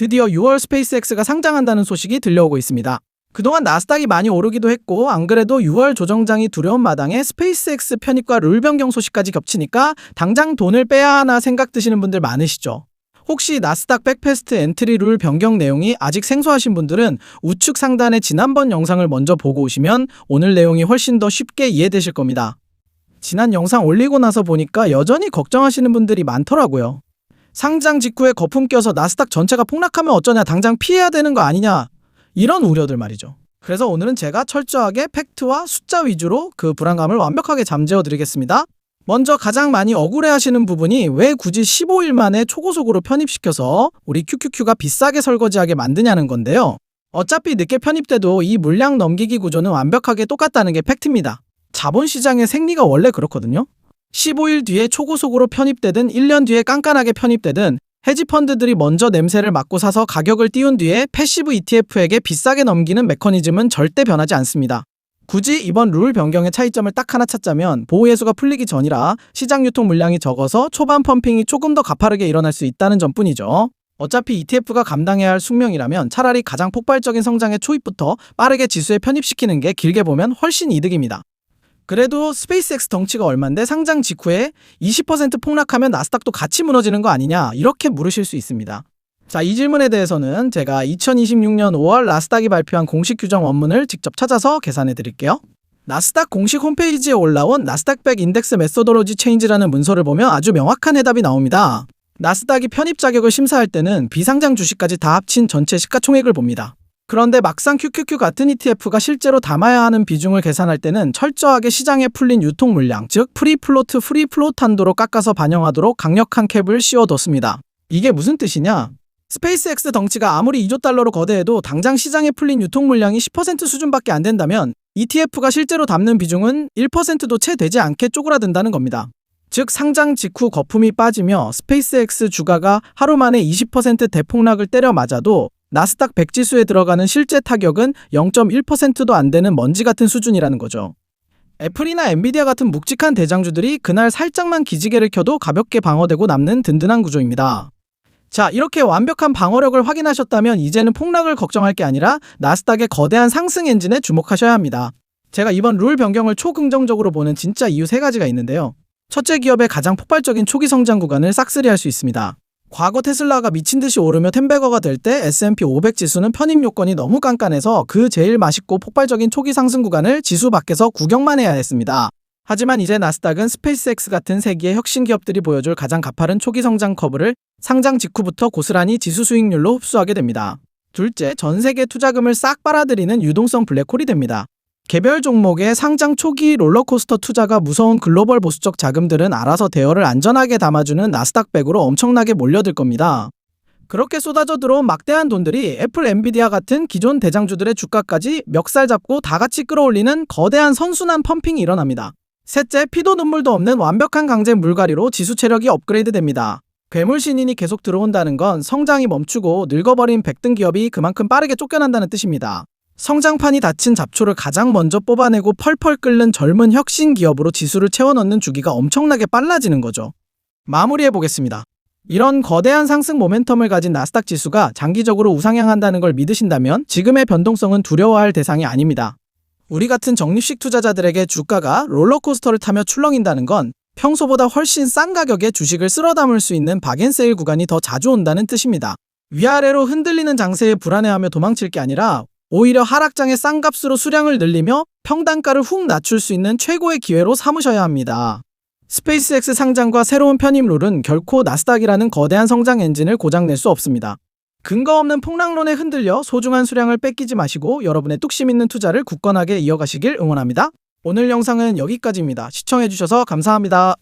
드디어 6월 스페이스X가 상장한다는 소식이 들려오고 있습니다. 그동안 나스닥이 많이 오르기도 했고 안 그래도 6월 조정장이 두려운 마당에 스페이스X 편입과 룰 변경 소식까지 겹치니까 당장 돈을 빼야 하나 생각 드시는 분들 많으시죠. 혹시 나스닥 백패스트 엔트리 룰 변경 내용이 아직 생소하신 분들은 우측 상단의 지난번 영상을 먼저 보고 오시면 오늘 내용이 훨씬 더 쉽게 이해되실 겁니다. 지난 영상 올리고 나서 보니까 여전히 걱정하시는 분들이 많더라고요. 상장 직후에 거품 껴서 나스닥 전체가 폭락하면 어쩌냐, 당장 피해야 되는 거 아니냐, 이런 우려들 말이죠. 그래서 오늘은 제가 철저하게 팩트와 숫자 위주로 그 불안감을 완벽하게 잠재워 드리겠습니다. 먼저 가장 많이 억울해하시는 부분이 왜 굳이 15일 만에 초고속으로 편입시켜서 우리 QQQ가 비싸게 설거지하게 만드냐는 건데요. 어차피 늦게 편입돼도 이 물량 넘기기 구조는 완벽하게 똑같다는 게 팩트입니다. 자본시장의 생리가 원래 그렇거든요. 15일 뒤에 초고속으로 편입되든 1년 뒤에 깐깐하게 편입되든 헤지펀드들이 먼저 냄새를 맡고 사서 가격을 띄운 뒤에 패시브 ETF에게 비싸게 넘기는 메커니즘은 절대 변하지 않습니다. 굳이 이번 룰 변경의 차이점을 딱 하나 찾자면 보호예수가 풀리기 전이라 시장 유통 물량이 적어서 초반 펌핑이 조금 더 가파르게 일어날 수 있다는 점뿐이죠. 어차피 ETF가 감당해야 할 숙명이라면 차라리 가장 폭발적인 성장의 초입부터 빠르게 지수에 편입시키는 게 길게 보면 훨씬 이득입니다. 그래도 스페이스X 덩치가 얼만데 상장 직후에 20% 폭락하면 나스닥도 같이 무너지는 거 아니냐, 이렇게 물으실 수 있습니다. 자, 이 질문에 대해서는 제가 2026년 5월 나스닥이 발표한 공식 규정 원문을 직접 찾아서 계산해 드릴게요. 나스닥 공식 홈페이지에 올라온 나스닥 백 인덱스 메소도로지 체인지라는 문서를 보면 아주 명확한 해답이 나옵니다. 나스닥이 편입 자격을 심사할 때는 비상장 주식까지 다 합친 전체 시가총액을 봅니다. 그런데 막상 QQQ 같은 ETF가 실제로 담아야 하는 비중을 계산할 때는 철저하게 시장에 풀린 유통 물량, 즉 프리플로트, 프리플로트 한도로 깎아서 반영하도록 강력한 캡을 씌워뒀습니다. 이게 무슨 뜻이냐? 스페이스X 덩치가 아무리 2조 달러로 거대해도 당장 시장에 풀린 유통 물량이 10% 수준밖에 안 된다면 ETF가 실제로 담는 비중은 1%도 채 되지 않게 쪼그라든다는 겁니다. 즉 상장 직후 거품이 빠지며 스페이스X 주가가 하루 만에 20% 대폭락을 때려 맞아도 나스닥 100 지수에 들어가는 실제 타격은 0.1%도 안 되는 먼지 같은 수준이라는 거죠. 애플이나 엔비디아 같은 묵직한 대장주들이 그날 살짝만 기지개를 켜도 가볍게 방어되고 남는 든든한 구조입니다. 자, 이렇게 완벽한 방어력을 확인하셨다면 이제는 폭락을 걱정할 게 아니라 나스닥의 거대한 상승 엔진에 주목하셔야 합니다. 제가 이번 룰 변경을 초긍정적으로 보는 진짜 이유 3가지가 있는데요. 첫째, 기업의 가장 폭발적인 초기 성장 구간을 싹쓸이할 수 있습니다. 과거 테슬라가 미친듯이 오르며 텐베거가 될 때 S&P 500 지수는 편입 요건이 너무 깐깐해서 그 제일 맛있고 폭발적인 초기 상승 구간을 지수 밖에서 구경만 해야 했습니다. 하지만 이제 나스닥은 스페이스X 같은 세기의 혁신 기업들이 보여줄 가장 가파른 초기 성장 커브를 상장 직후부터 고스란히 지수 수익률로 흡수하게 됩니다. 둘째, 전 세계 투자금을 싹 빨아들이는 유동성 블랙홀이 됩니다. 개별 종목의 상장 초기 롤러코스터 투자가 무서운 글로벌 보수적 자금들은 알아서 대여를 안전하게 담아주는 나스닥 100으로 엄청나게 몰려들 겁니다. 그렇게 쏟아져 들어온 막대한 돈들이 애플, 엔비디아 같은 기존 대장주들의 주가까지 멱살 잡고 다 같이 끌어올리는 거대한 선순환 펌핑이 일어납니다. 셋째, 피도 눈물도 없는 완벽한 강제 물갈이로 지수 체력이 업그레이드 됩니다. 괴물 신인이 계속 들어온다는 건 성장이 멈추고 늙어버린 백등 기업이 그만큼 빠르게 쫓겨난다는 뜻입니다. 성장판이 닫힌 잡초를 가장 먼저 뽑아내고 펄펄 끓는 젊은 혁신 기업으로 지수를 채워넣는 주기가 엄청나게 빨라지는 거죠. 마무리해보겠습니다. 이런 거대한 상승 모멘텀을 가진 나스닥 지수가 장기적으로 우상향한다는 걸 믿으신다면 지금의 변동성은 두려워할 대상이 아닙니다. 우리 같은 적립식 투자자들에게 주가가 롤러코스터를 타며 출렁인다는 건 평소보다 훨씬 싼 가격에 주식을 쓸어 담을 수 있는 박앤세일 구간이 더 자주 온다는 뜻입니다. 위아래로 흔들리는 장세에 불안해하며 도망칠 게 아니라 오히려 하락장의 싼 값으로 수량을 늘리며 평단가를 훅 낮출 수 있는 최고의 기회로 삼으셔야 합니다. 스페이스X 상장과 새로운 편입 룰은 결코 나스닥이라는 거대한 성장 엔진을 고장낼 수 없습니다. 근거 없는 폭락론에 흔들려 소중한 수량을 뺏기지 마시고 여러분의 뚝심 있는 투자를 굳건하게 이어가시길 응원합니다. 오늘 영상은 여기까지입니다. 시청해주셔서 감사합니다.